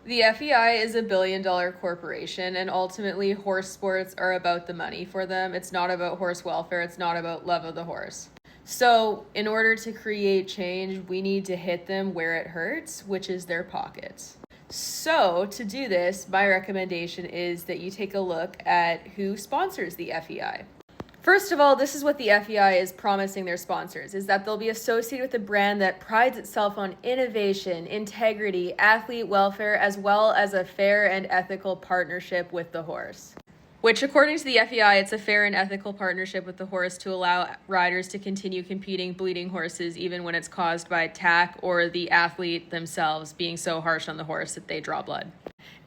The FEI is a billion-dollar corporation, and ultimately horse sports are about the money for them. It's not about horse welfare. It's not about love of the horse. So in order to create change, we need to hit them where it hurts, which is their pockets. So to do this, my recommendation is that you take a look at who sponsors the FEI. First of all, this is what the FEI is promising their sponsors, is that they'll be associated with a brand that prides itself on innovation, integrity, athlete welfare, as well as a fair and ethical partnership with the horse. Which, according to the FEI, it's a fair and ethical partnership with the horse to allow riders to continue competing bleeding horses even when it's caused by tack or the athlete themselves being so harsh on the horse that they draw blood.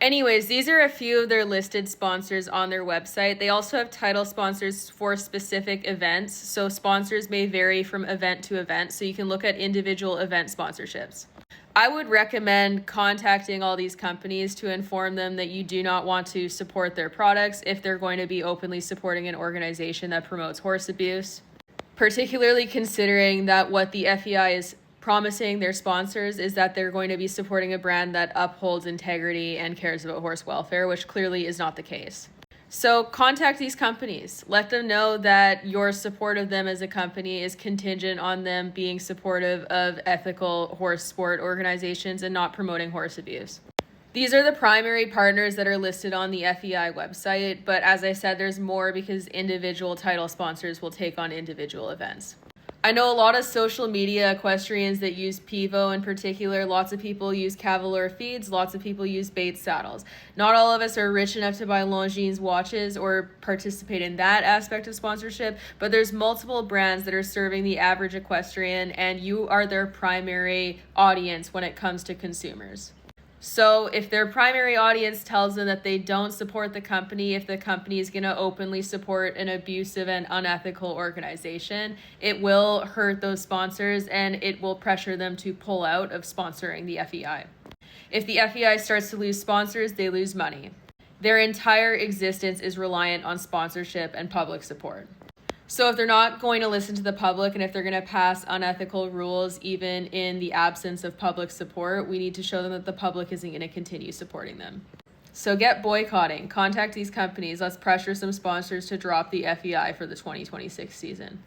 Anyways, these are a few of their listed sponsors on their website. They also have title sponsors for specific events, so sponsors may vary from event to event, so you can look at individual event sponsorships. I would recommend contacting all these companies to inform them that you do not want to support their products if they're going to be openly supporting an organization that promotes horse abuse, particularly considering that what the FEI is promising their sponsors is that they're going to be supporting a brand that upholds integrity and cares about horse welfare, which clearly is not the case. So contact these companies. Let them know that your support of them as a company is contingent on them being supportive of ethical horse sport organizations and not promoting horse abuse. These are the primary partners that are listed on the FEI website, but as I said, there's more because individual title sponsors will take on individual events. I know a lot of social media equestrians that use Pivo in particular. Lots of people use Cavalier feeds. Lots of people use Bates saddles. Not all of us are rich enough to buy Longines watches or participate in that aspect of sponsorship, but there's multiple brands that are serving the average equestrian, and you are their primary audience when it comes to consumers. So if their primary audience tells them that they don't support the company, if the company is going to openly support an abusive and unethical organization, it will hurt those sponsors and it will pressure them to pull out of sponsoring the FEI. If the FEI starts to lose sponsors, they lose money. Their entire existence is reliant on sponsorship and public support. So if they're not going to listen to the public and if they're going to pass unethical rules, even in the absence of public support, we need to show them that the public isn't going to continue supporting them. So get boycotting, contact these companies, let's pressure some sponsors to drop the FEI for the 2026 season.